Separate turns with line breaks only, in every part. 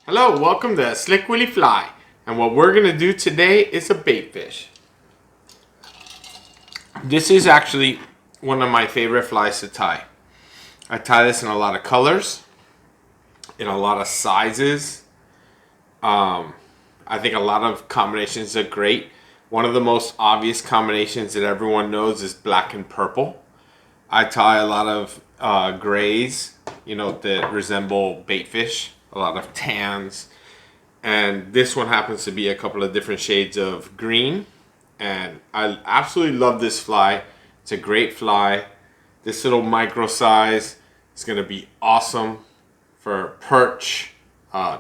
Hello, welcome to Slick Willy Fly, and what we're going to do today is a bait fish. This is actually one of my favorite flies to tie. I tie this in a lot of colors, in a lot of sizes. I think a lot of combinations are great. One of the most obvious combinations that everyone knows is black and purple. I tie a lot of grays, that resemble bait fish. A lot of tans, and this one happens to be a couple of different shades of green, and I absolutely love this fly. It's a great fly. This little micro size is going to be awesome for perch,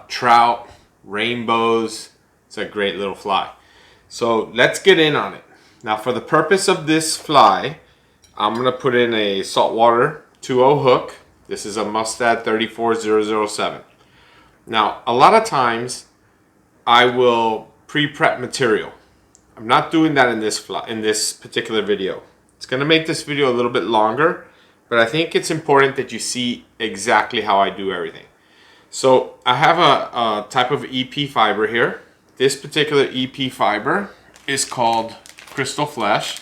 trout, rainbows. It's a great little fly. So let's get in on it. Now, for the purpose of this fly, I'm going to put in a saltwater 2.0 hook. This is a Mustad 34007. Now, a lot of times I will pre-prep material. I'm not doing that in this particular video. It's going to make this video a little bit longer, but I think it's important that you see exactly how I do everything. So I have a type of EP fiber here. This particular EP fiber is called Crystal Flesh.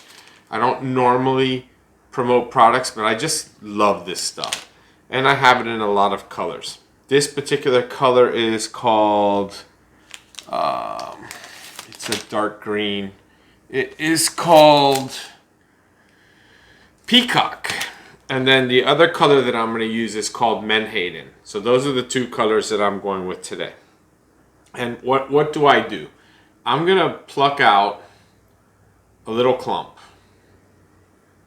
I don't normally promote products, but I just love this stuff. And I have it in a lot of colors. This particular color is called, it's a dark green. It is called Peacock. And then the other color that I'm going to use is called Menhaden. So those are the two colors that I'm going with today. And what do I do? I'm going to pluck out a little clump.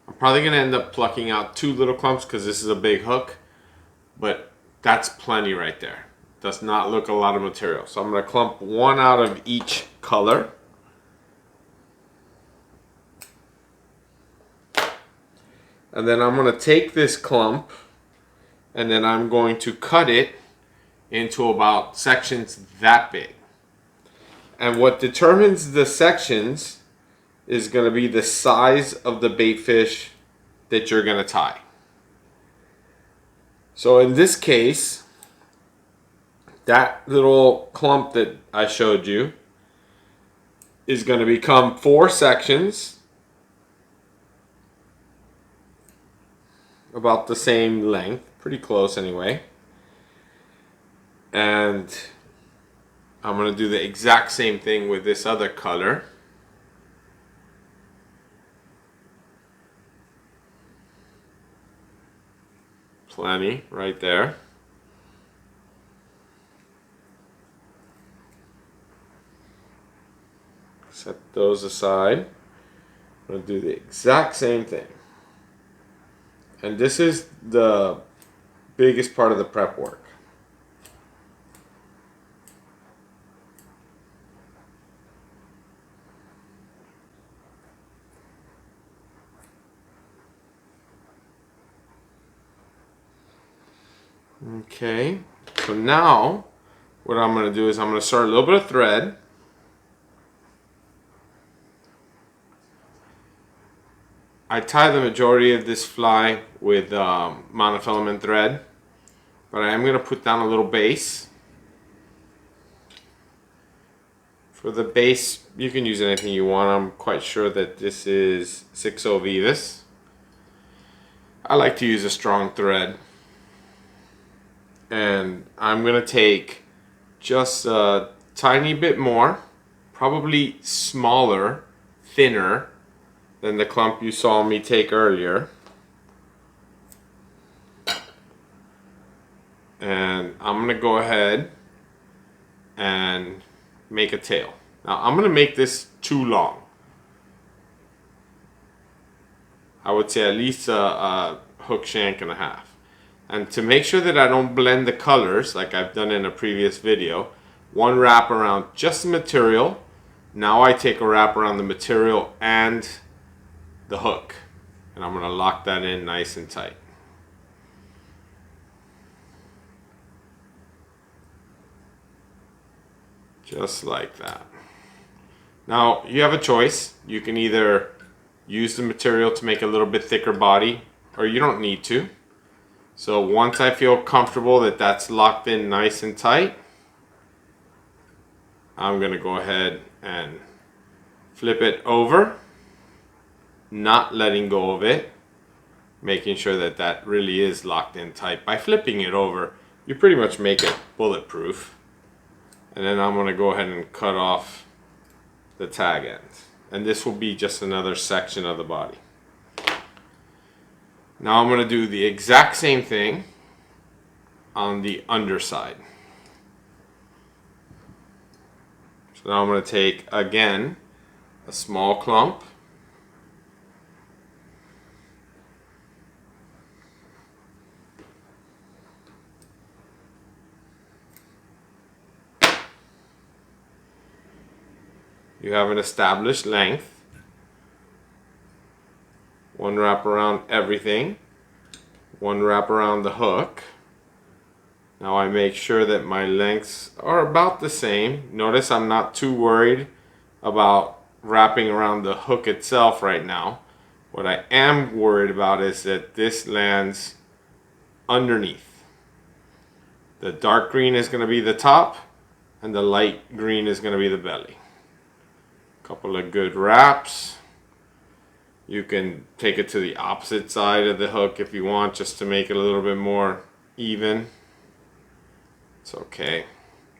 I'm probably going to end up plucking out 2 little clumps because this is a big hook. But that's plenty right there. Does not look a lot of material. So I'm going to clump 1 out of each color. And then I'm going to take this clump and then I'm going to cut it into about sections that big. And what determines the sections is going to be the size of the bait fish that you're going to tie. So in this case, that little clump that I showed you is going to become 4 sections about the same length, pretty close anyway. And I'm going to do the exact same thing with this other color. Plenty right there. Set those aside. I'm going to do the exact same thing. And this is the biggest part of the prep work. Okay, so now what I'm going to do is I'm going to start a little bit of thread. I tie the majority of this fly with monofilament thread, but I am going to put down a little base. For the base, you can use anything you want. I'm quite sure that this is 6.0 Vivus. I like to use a strong thread. And I'm going to take just a tiny bit more, probably smaller, thinner than the clump you saw me take earlier. And I'm going to go ahead and make a tail. Now I'm going to make this too long. I would say at least a hook shank and a half. And to make sure that I don't blend the colors like I've done in a previous video, 1 wrap around just the material. Now I take a wrap around the material and the hook. And I'm going to lock that in nice and tight. Just like that. Now you have a choice. You can either use the material to make a little bit thicker body, or you don't need to. So once I feel comfortable that that's locked in nice and tight, I'm gonna go ahead and flip it over, not letting go of it, making sure that that really is locked in tight. By flipping it over, you pretty much make it bulletproof. And then I'm gonna go ahead and cut off the tag ends. And this will be just another section of the body. Now I'm gonna do the exact same thing on the underside. So now I'm going to take, again, a small clump. You have an established length. One wrap around everything. One wrap around the hook. Now I make sure that my lengths are about the same. Notice I'm not too worried about wrapping around the hook itself right now. What I am worried about is that this lands underneath. The dark green is going to be the top and the light green is going to be the belly. Couple of good wraps. You can take it to the opposite side of the hook if you want, just to make it a little bit more even. It's okay.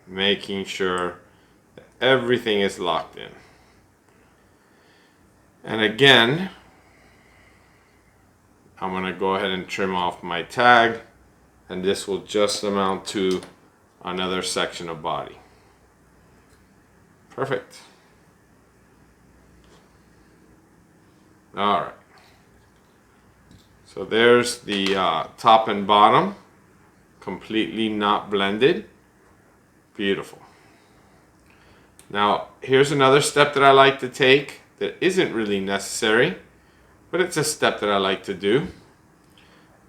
Making sure that everything is locked in. And again, I'm going to go ahead and trim off my tag, and this will just amount to another section of body. Perfect. All right. So there's the top and bottom. Completely not blended. Beautiful. Now here's another step that I like to take that isn't really necessary, but it's a step that I like to do.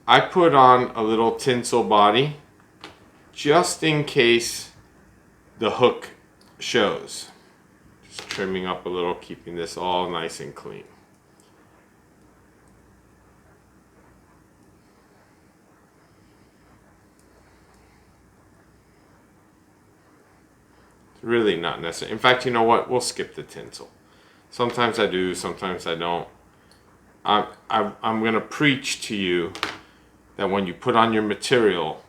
I put on a little tinsel body just in case the hook shows. Just trimming up a little, keeping this all nice and clean. Really not necessary. In fact, you know what? We'll skip the tinsel. Sometimes I do, sometimes I don't. I'm going to preach to you that when you put on your material,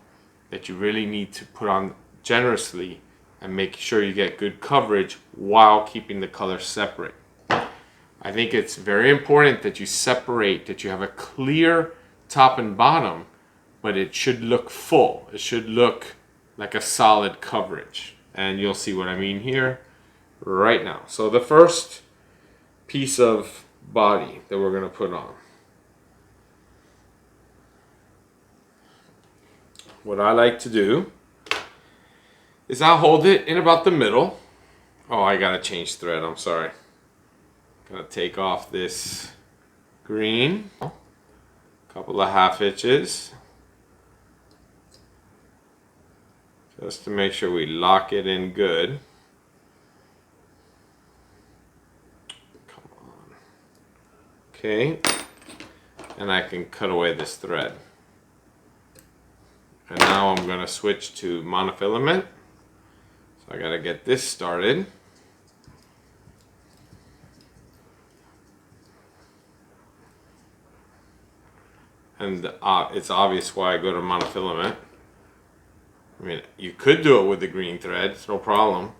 that you really need to put on generously and make sure you get good coverage while keeping the colors separate. I think it's very important that you separate, that you have a clear top and bottom, but it should look full. It should look like a solid coverage. And you'll see what I mean here right now. So the first piece of body that we're going to put on. What I like to do is I'll hold it in about the middle. Oh, I got to change thread. I'm sorry. Going to take off this green. A couple of half inches. Just to make sure we lock it in good. Come on. Okay. And I can cut away this thread. And now I'm going to switch to monofilament. So I got to get this started. And it's obvious why I go to monofilament. I mean, you could do it with the green thread, it's no problem.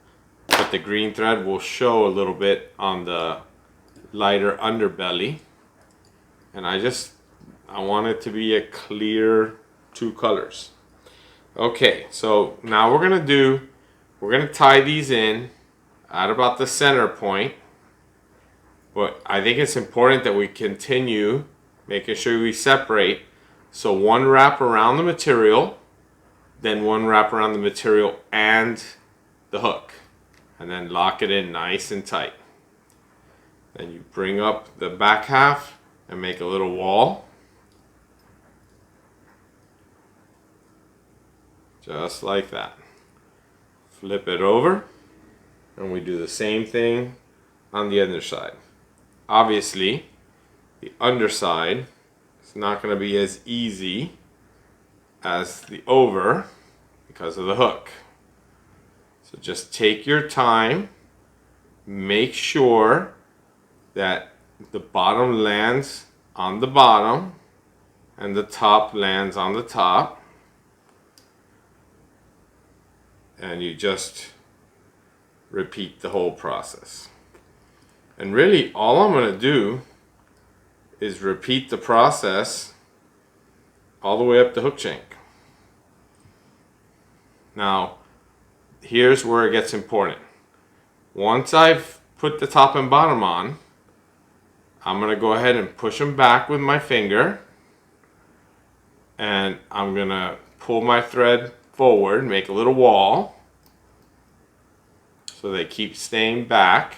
But the green thread will show a little bit on the lighter underbelly. And I want it to be a clear two colors. Okay, so now we're gonna tie these in at about the center point. But I think it's important that we continue making sure we separate. So one wrap around the material, then one wrap around the material and the hook, and then lock it in nice and tight. Then you bring up the back half and make a little wall, just like that. Flip it over and we do the same thing on the underside. Obviously the underside is not going to be as easy as the over because of the hook. So just take your time. Make sure that the bottom lands on the bottom and the top lands on the top. And you just repeat the whole process. And really all I'm going to do is repeat the process all the way up the hook shank. Now, here's where it gets important. Once I've put the top and bottom on, I'm going to go ahead and push them back with my finger. And I'm going to pull my thread forward, make a little wall, so they keep staying back.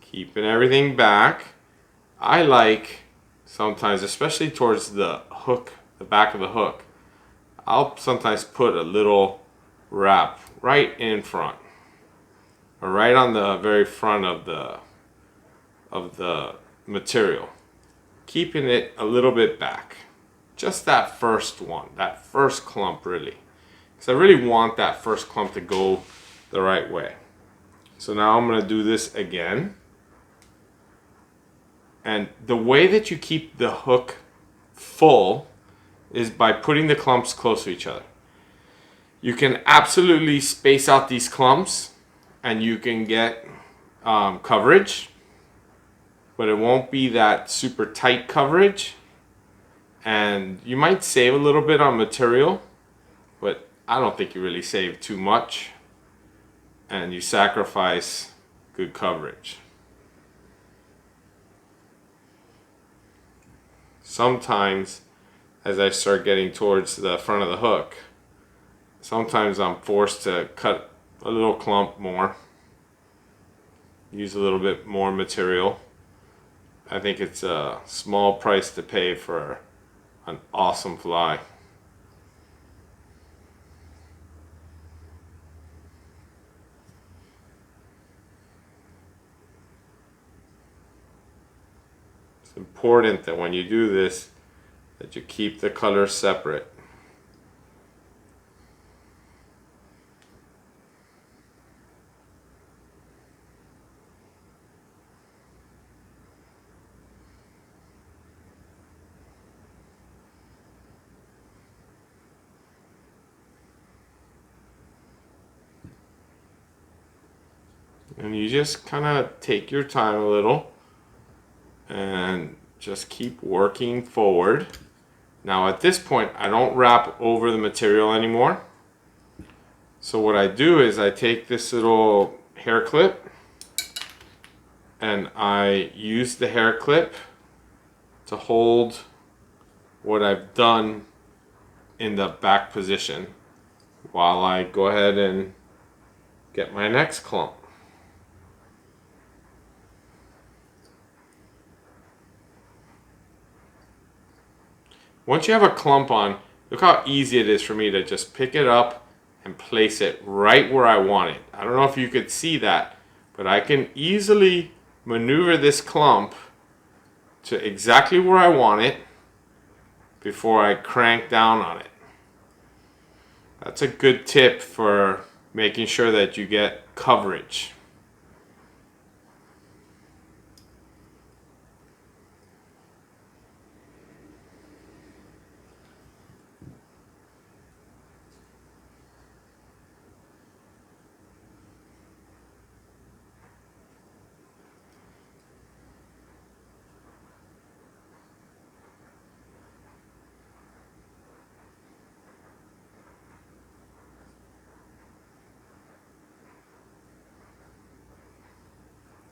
Keeping everything back. I like sometimes, especially towards the hook, the back of the hook, I'll sometimes put a little wrap right in front, or right on the very front of the material, keeping it a little bit back. Just that first one, that first clump really, because I really want that first clump to go the right way. So now I'm going to do this again. And the way that you keep the hook full is by putting the clumps close to each other. You can absolutely space out these clumps and you can get coverage, but it won't be that super tight coverage. And you might save a little bit on material, but I don't think you really save too much. And you sacrifice good coverage. Sometimes, as I start getting towards the front of the hook, sometimes I'm forced to cut a little clump more, use a little bit more material. I think it's a small price to pay for an awesome fly. It's important that when you do this, that you keep the colors separate. And you just kind of take your time a little and just keep working forward. Now at this point, I don't wrap over the material anymore. So what I do is I take this little hair clip and I use the hair clip to hold what I've done in the back position while I go ahead and get my next clump. Once you have a clump on, look how easy it is for me to just pick it up and place it right where I want it. I don't know if you could see that, but I can easily maneuver this clump to exactly where I want it before I crank down on it. That's a good tip for making sure that you get coverage.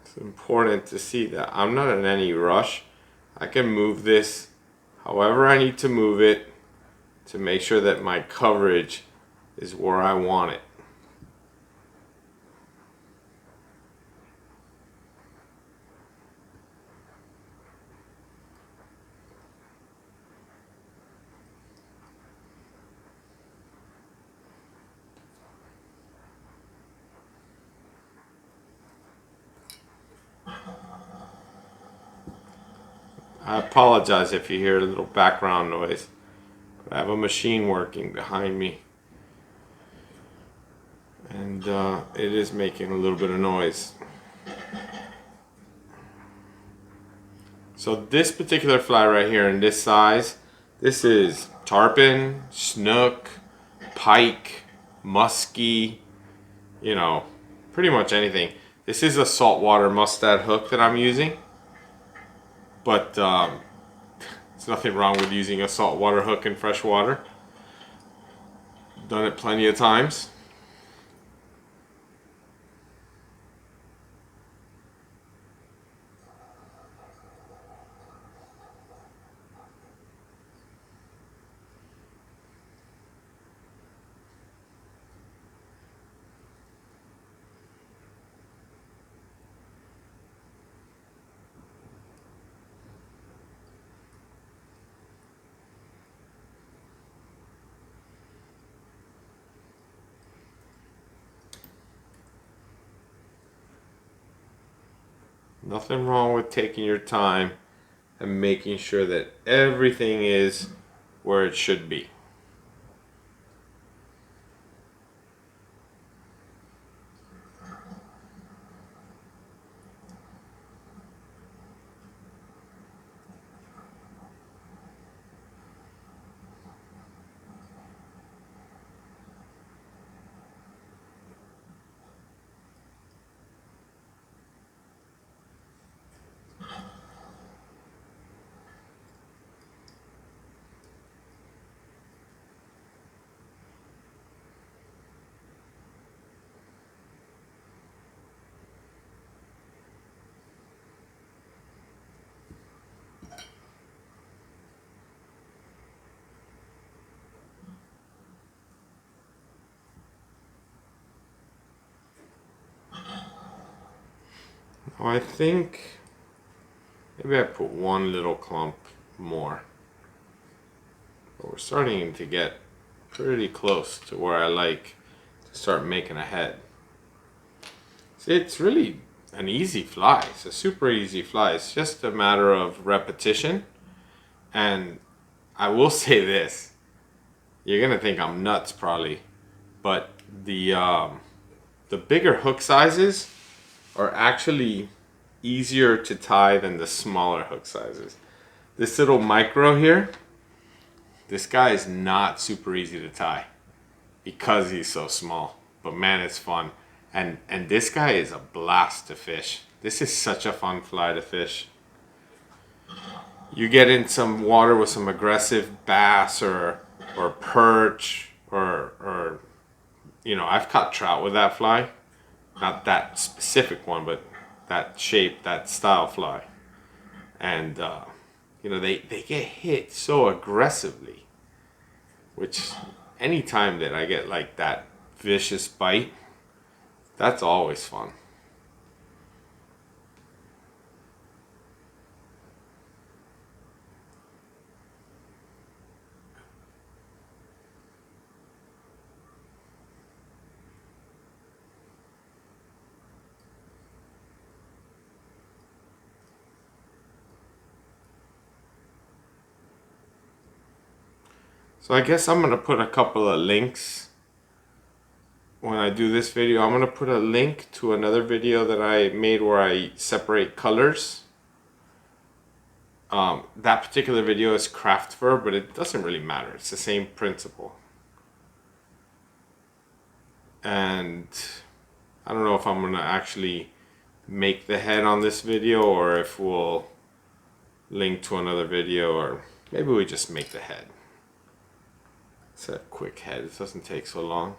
It's important to see that I'm not in any rush. I can move this however I need to move it to make sure that my coverage is where I want it. I apologize if you hear a little background noise, but I have a machine working behind me. and it is making a little bit of noise. So this particular fly right here in this size, this is tarpon, snook, pike, muskie, you know, pretty much anything. This is a saltwater Mustad hook that I'm using, but there's nothing wrong with using a saltwater hook in freshwater. Done it plenty of times. Nothing wrong with taking your time and making sure that everything is where it should be. Now I think maybe I put one little clump more. But we're starting to get pretty close to where I like to start making a head. See, it's really an easy fly. It's a super easy fly. It's just a matter of repetition. And I will say this. You're gonna think I'm nuts probably, but the bigger hook sizes are actually easier to tie than the smaller hook sizes. This little micro here, this guy is not super easy to tie because he's so small. But man, it's fun. And this guy is a blast to fish. This is such a fun fly to fish. You get in some water with some aggressive bass or perch or you know, I've caught trout with that fly. Not that specific one, but that shape, that style fly. And you know, they get hit so aggressively, which anytime that I get like that vicious bite, that's always fun. So I guess I'm gonna put a couple of links when I do this video. I'm gonna put a link to another video that I made where I separate colors. That particular video is craft fur, but it doesn't really matter. It's the same principle. And I don't know if I'm gonna actually make the head on this video or if we'll link to another video, or maybe we just make the head. It's a quick head. It doesn't take so long.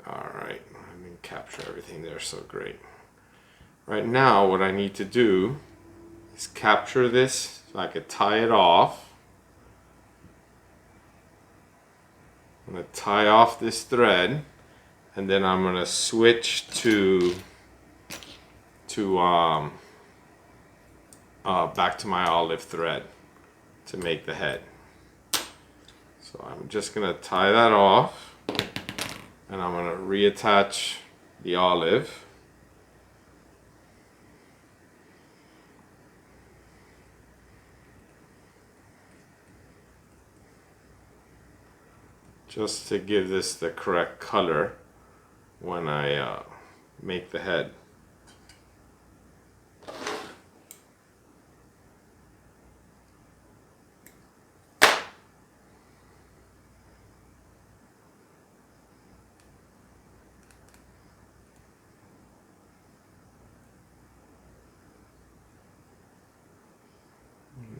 Alright, I didn't capture everything there so great. Right now what I need to do is capture this so I could tie it off. I'm going to tie off this thread, and then I'm going to switch to back to my olive thread to make the head. So I'm just going to tie that off, and I'm going to reattach the olive. just to give this the correct color when I make the head.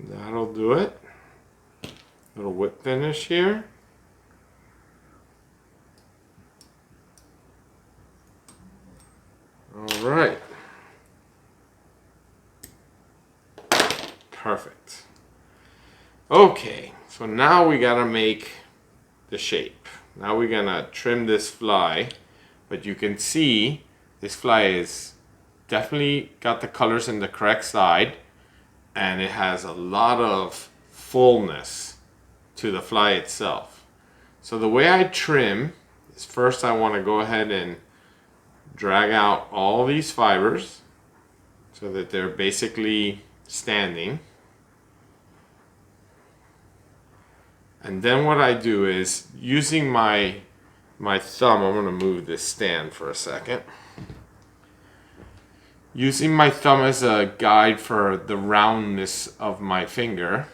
That'll do it. Little whip finish here. All right. Perfect. Okay, so now we gotta make the shape. Now we're gonna trim this fly, but you can see this fly is definitely got the colors in the correct side, and it has a lot of fullness to the fly itself. So the way I trim is, first I want to go ahead and drag out all these fibers so that they're basically standing. And then what I do is, using my thumb, I'm going to move this stand for a second. Using my thumb as a guide for the roundness of my finger,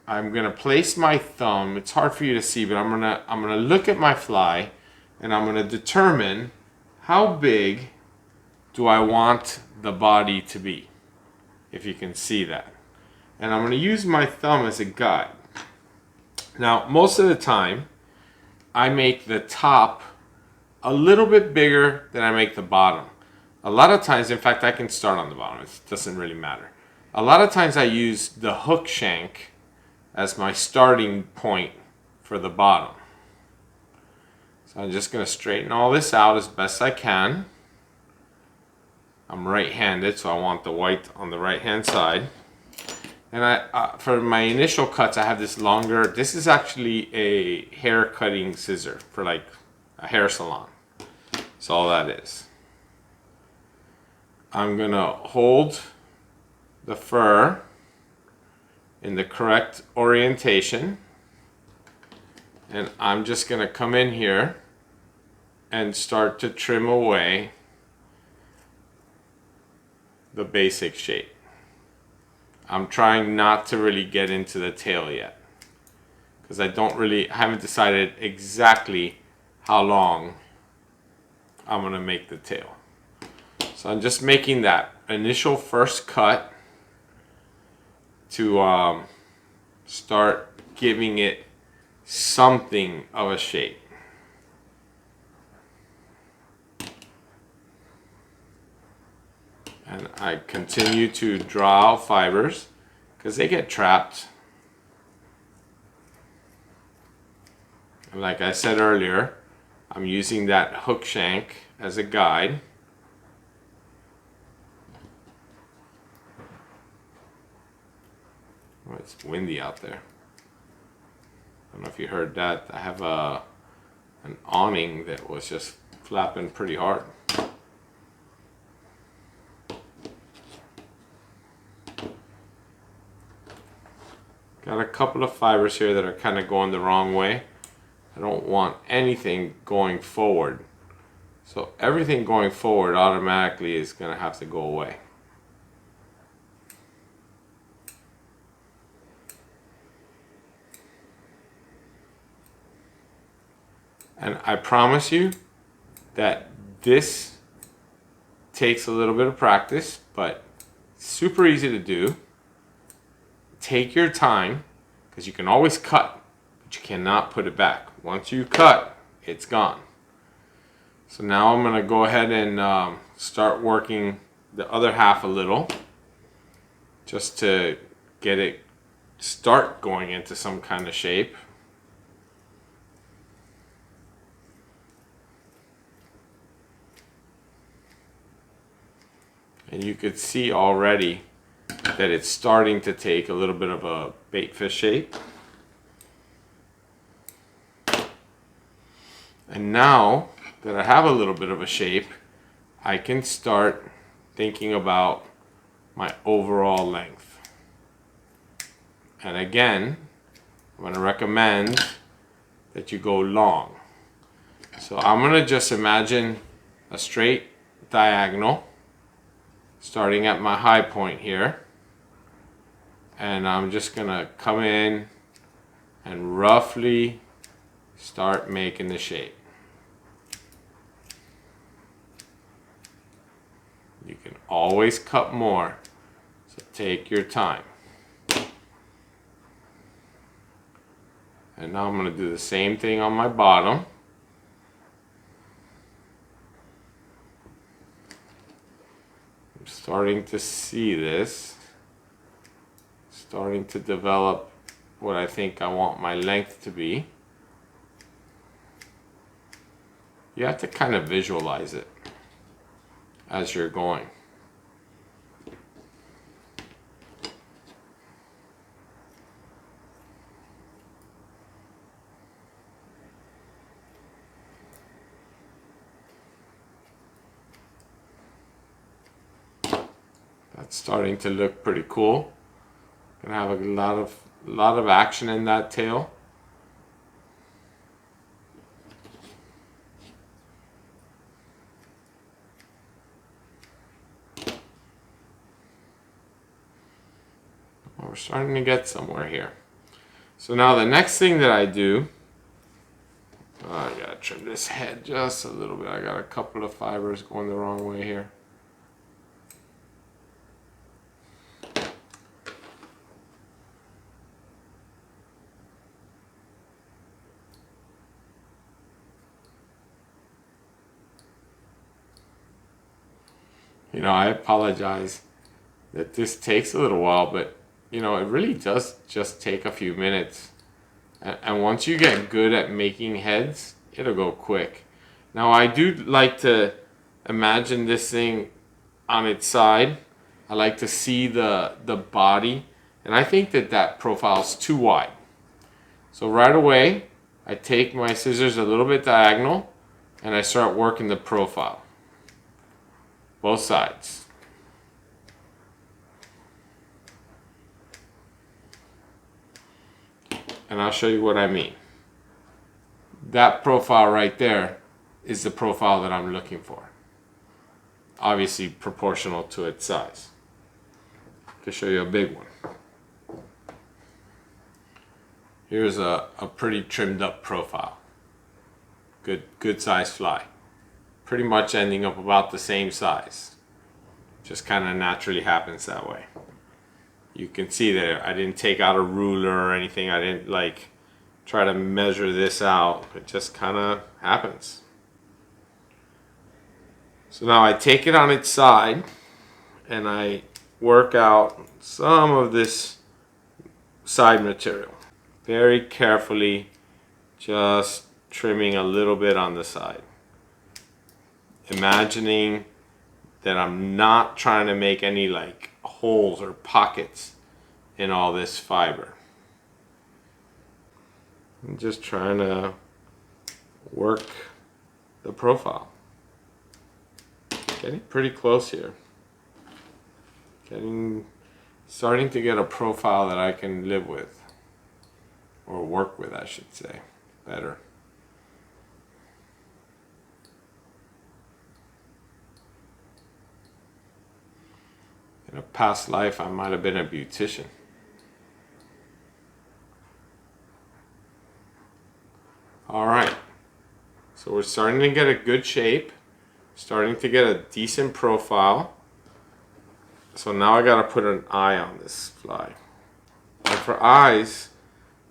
I'm going to place my thumb. It's hard for you to see, but I'm going to look at my fly, and I'm going to determine how big do I want the body to be, if you can see that. And I'm going to use my thumb as a guide. Now, most of the time, I make the top a little bit bigger than I make the bottom. A lot of times, in fact, I can start on the bottom. It doesn't really matter. A lot of times I use the hook shank as my starting point for the bottom. So I'm just going to straighten all this out as best I can. I'm right-handed, so I want the white on the right-hand side. And for my initial cuts, I have this longer, this is actually a hair cutting scissor for like a hair salon. That's all that is. I'm gonna hold the fur in the correct orientation, and I'm just gonna come in here and start to trim away the basic shape. I'm trying not to really get into the tail yet, because I haven't decided exactly how long I'm gonna make the tail. So I'm just making that initial first cut to start giving it something of a shape. And I continue to draw out fibers because they get trapped. And like I said earlier, I'm using that hook shank as a guide. Oh, it's windy out there. I don't know if you heard that. I have an awning that was just flapping pretty hard. Got a couple of fibers here that are kind of going the wrong way. I don't want anything going forward. So everything going forward automatically is going to have to go away. And I promise you that this takes a little bit of practice, but it's super easy to do. Take your time, because you can always cut, but you cannot put it back. Once you cut, it's gone. So now I'm going to go ahead and start working the other half a little, just to get it start going into some kind of shape. And you could see already that it's starting to take a little bit of a baitfish shape. And now that I have a little bit of a shape, I can start thinking about my overall length. And again, I'm going to recommend that you go long. So I'm gonna just imagine a straight diagonal starting at my high point here, and I'm just gonna come in and roughly start making the shape. You can always cut more, so take your time. And now I'm going to do the same thing on my bottom. I'm starting to see this, starting to develop what I think I want my length to be. You have to kind of visualize it as you're going. That's starting to look pretty cool. Gonna have a lot of action in that tail. We're starting to get somewhere here. So now the next thing that I do, I gotta trim this head just a little bit. I got a couple of fibers going the wrong way here. You know, I apologize that this takes a little while, but you know, it really does just take a few minutes. And once you get good at making heads, it'll go quick. Now, I do like to imagine this thing on its side. I like to see the body, and I think that that profile is too wide. So right away, I take my scissors a little bit diagonal, and I start working the profile. Both sides. And I'll show you what I mean. That profile right there is the profile that I'm looking for. Obviously proportional to its size. To show you a big one. Here's a pretty trimmed up profile. Good size fly. Pretty much ending up about the same size. Just kind of naturally happens that way. You can see that I didn't take out a ruler or anything. I didn't like try to measure this out. It just kind of happens. So now I take it on its side and I work out some of this side material. Very carefully, just trimming a little bit on the side. Imagining that I'm not trying to make any like holes or pockets in all this fiber. I'm just trying to work the profile. Getting pretty close here. Starting to get a profile that I can live with. Or work with, I should say, better. In a past life, I might have been a beautician. All right, so we're starting to get a good shape, starting to get a decent profile. So now I gotta put an eye on this fly. And for eyes,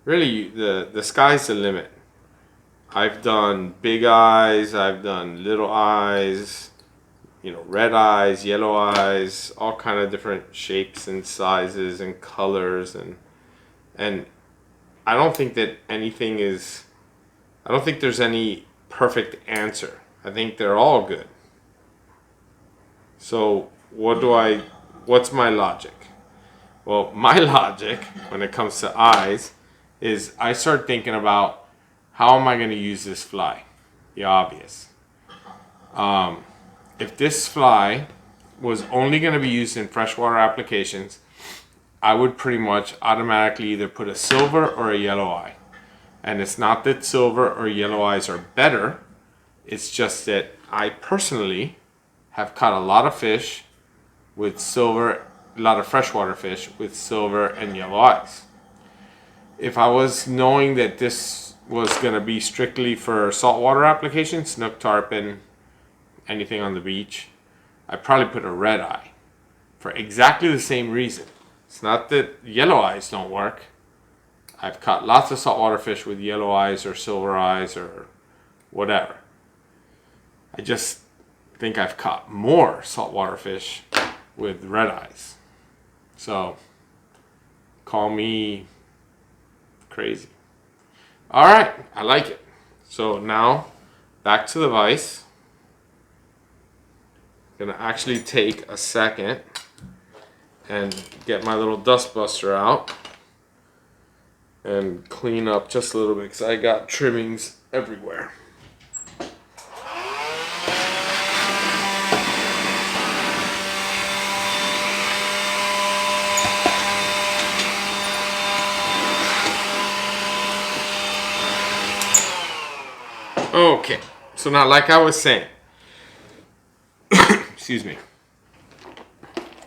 really, the sky's the limit. I've done big eyes, I've done little eyes, you know, red eyes, yellow eyes, all kind of different shapes and sizes and colors, and I don't think that anything is, I don't think there's any perfect answer. I think they're all good. So what's my logic? Well, my logic when it comes to eyes is I start thinking about how am I going to use this fly? The obvious. If this fly was only going to be used in freshwater applications, I would pretty much automatically either put a silver or a yellow eye. And it's not that silver or yellow eyes are better. It's just that I personally have caught a lot of fish with silver, a lot of freshwater fish with silver and yellow eyes. If I was knowing that this was going to be strictly for saltwater applications, snook, tarpon, anything on the beach, I'd probably put a red eye for exactly the same reason. It's not that yellow eyes don't work. I've caught lots of saltwater fish with yellow eyes or silver eyes or whatever. I just think I've caught more saltwater fish with red eyes. So, call me crazy. All right, I like it. So now, back to the vise. I'm gonna actually take a second and get my little dust buster out and clean up just a little bit because I got trimmings everywhere. Okay, so now like I was saying, excuse me,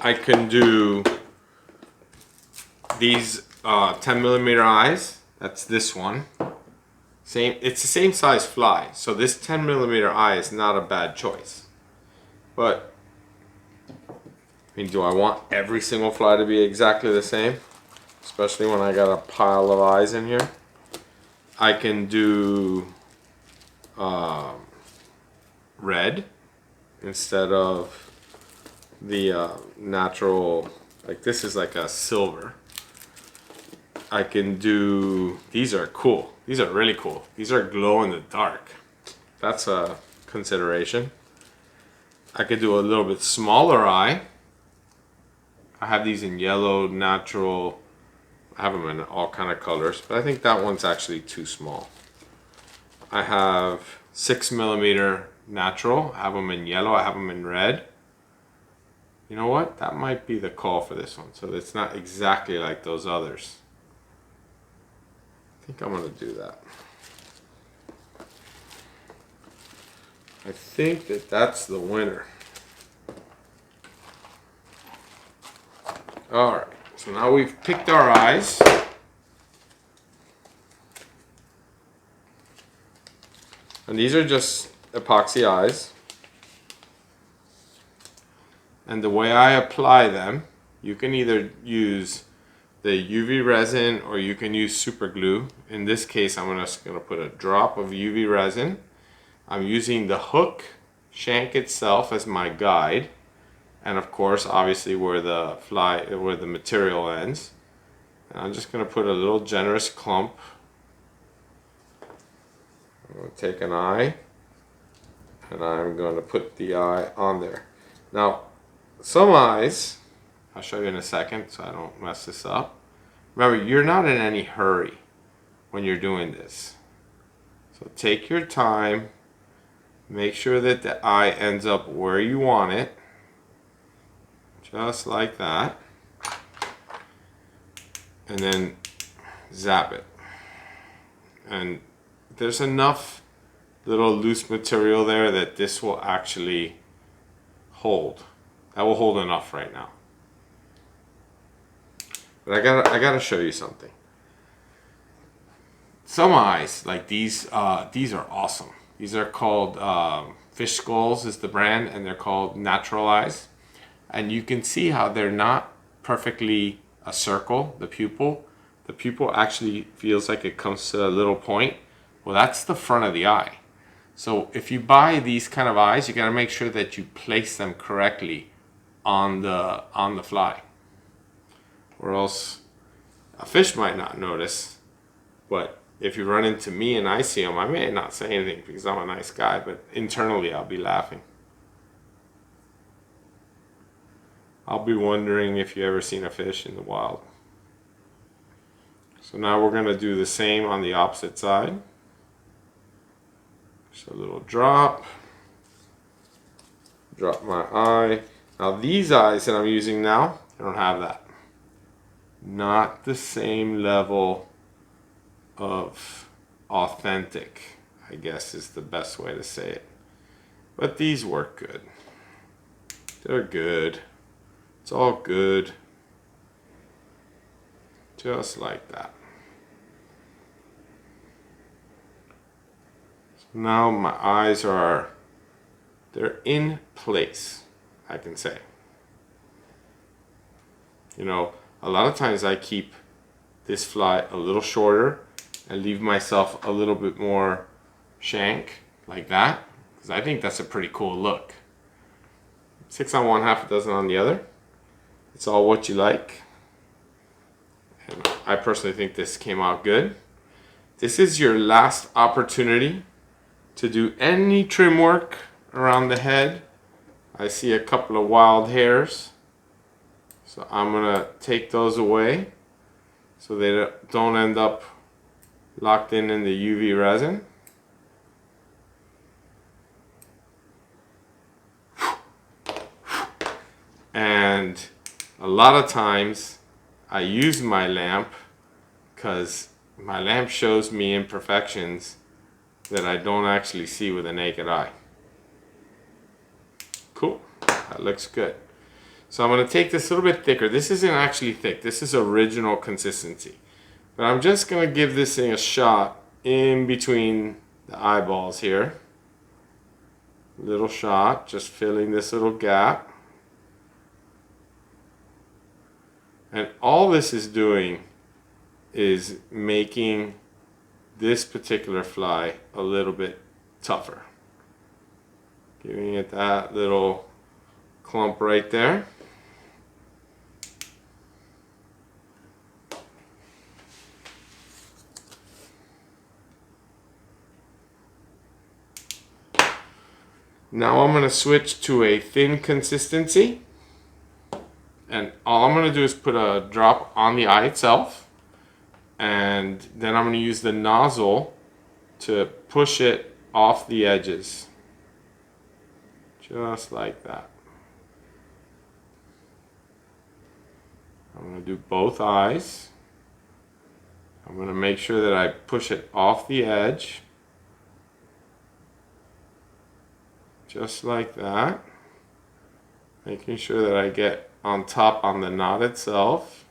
I can do these 10 millimeter eyes. That's this one. It's the same size fly, so this 10 millimeter eye is not a bad choice. But I mean, do I want every single fly to be exactly the same? Especially when I got a pile of eyes in here. I can do red instead of the natural, like this is like a silver. I can do, these are cool. These are really cool. These are glow in the dark. That's a consideration. I could do a little bit smaller eye. I have these in yellow, natural. I have them in all kind of colors, but I think that one's actually too small. I have 6 millimeter natural. I have them in yellow. I have them in red. You know what? That might be the call for this one. So it's not exactly like those others. I think I'm going to do that. I think that that's the winner. All right. So now we've picked our eyes. And these are just epoxy eyes. And the way I apply them, you can either use the UV resin or you can use super glue. In this case, I'm just going to put a drop of UV resin. I'm using the hook shank itself as my guide. And of course, obviously where the material ends. And I'm just going to put a little generous clump. I'm going to take an eye and I'm going to put the eye on there. Now, some eyes, I'll show you in a second so I don't mess this up. Remember, you're not in any hurry when you're doing this. So take your time, make sure that the eye ends up where you want it, just like that, and then zap it. And there's enough little loose material there that this will actually hold. That will hold enough right now. But I gotta show you something. Some eyes, like these are awesome. These are called Fish Skulls is the brand, and they're called natural eyes. And you can see how they're not perfectly a circle, the pupil. The pupil actually feels like it comes to a little point. Well, that's the front of the eye. So if you buy these kind of eyes, you gotta make sure that you place them correctly on the fly. Or else a fish might not notice. But if you run into me and I see them, I may not say anything because I'm a nice guy, but internally I'll be laughing. I'll be wondering if you ever seen a fish in the wild. So now we're gonna do the same on the opposite side. Just a little drop. Drop my eye. Now these eyes that I'm using now, I don't have that. Not the same level of authentic, I guess is the best way to say it. But these work good. They're good. It's all good. Just like that. So now my eyes are, they're in place, I can say. You know, a lot of times I keep this fly a little shorter and leave myself a little bit more shank, like that, because I think that's a pretty cool look. 6 on one, half a dozen on the other. It's all what you like. And I personally think this came out good. This is your last opportunity to do any trim work around the head. I see a couple of wild hairs, so I'm gonna take those away so they don't end up locked in the UV resin. And a lot of times I use my lamp because my lamp shows me imperfections that I don't actually see with a naked eye. Cool, that looks good. So I'm going to take this a little bit thicker. This isn't actually thick, this is original consistency. But I'm just going to give this thing a shot in between the eyeballs here. Little shot, just filling this little gap. And all this is doing is making this particular fly a little bit tougher. Giving it that little clump right there. Now I'm going to switch to a thin consistency. And all I'm going to do is put a drop on the eye itself. And then I'm going to use the nozzle to push it off the edges. Just like that. I'm going to do both eyes. I'm going to make sure that I push it off the edge. Just like that. Making sure that I get on top on the knot itself.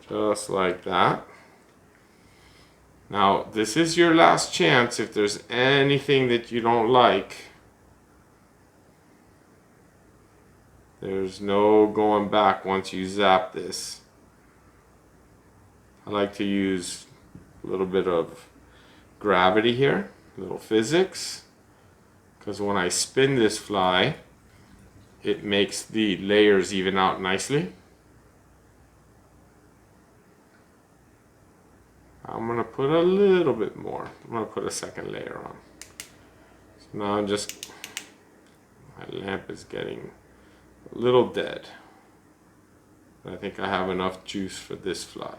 Just like that. Now, this is your last chance. If there's anything that you don't like, there's no going back once you zap this. I like to use a little bit of gravity here, a little physics, because when I spin this fly, it makes the layers even out nicely. I'm going to put a little bit more. I'm going to put a second layer on. So now I'm just, my lamp is getting a little dead. But I think I have enough juice for this fly.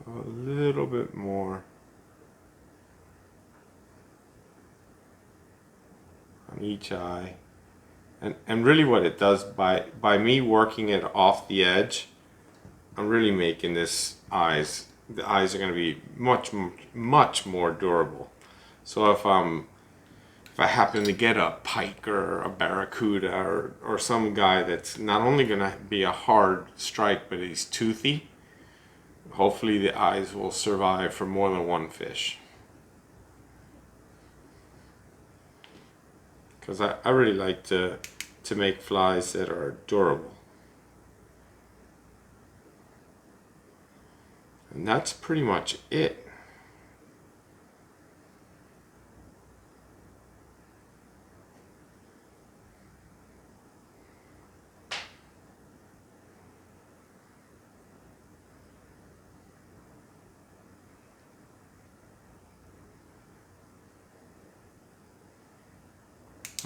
A little bit more on each eye, and really what it does by me working it off the edge, I'm really making this the eyes are going to be much more durable. So if I happen to get a pike or a barracuda or some guy that's not only going to be a hard strike but he's toothy, hopefully the eyes will survive for more than one fish. Because I really like to make flies that are durable. And that's pretty much it.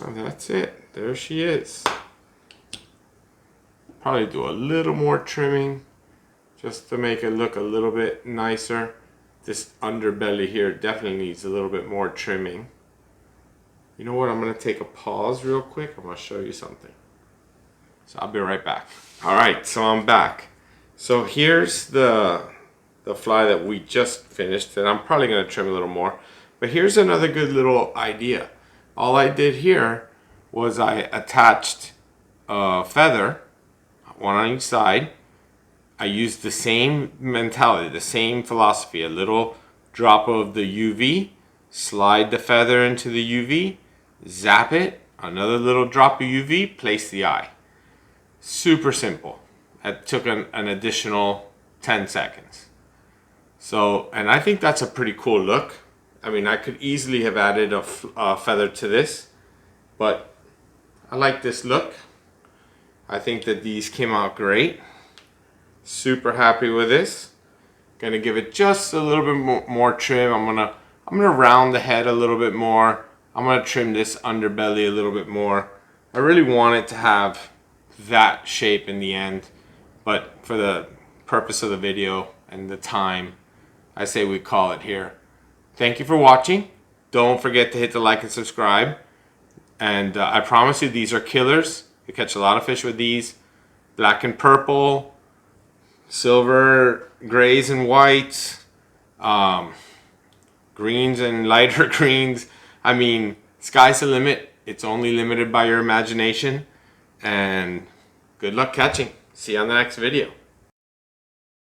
And that's it. There she is. Probably do a little more trimming just to make it look a little bit nicer. This underbelly here definitely needs a little bit more trimming. You know what? I'm going to take a pause real quick. I'm going to show you something. So I'll be right back. All right, so I'm back. So here's the fly that we just finished, and I'm probably going to trim a little more. But here's another good little idea. All I did here was I attached a feather, one on each side. I used the same mentality, the same philosophy. A little drop of the UV, slide the feather into the UV, zap it, another little drop of UV, place the eye. Super simple. It took an additional 10 seconds. So, and I think that's a pretty cool look. I mean, I could easily have added a feather to this, but I like this look. I think that these came out great. Super happy with this. Gonna give it just a little bit more trim. I'm gonna round the head a little bit more. I'm gonna trim this underbelly a little bit more. I really want it to have that shape in the end, but for the purpose of the video and the time, I say we call it here. Thank you for watching. Don't forget to hit the like and subscribe. And I promise you, these are killers. You catch a lot of fish with these. Black and purple, silver, grays and whites, greens and lighter greens. I mean, sky's the limit. It's only limited by your imagination. And good luck catching. See you on the next video.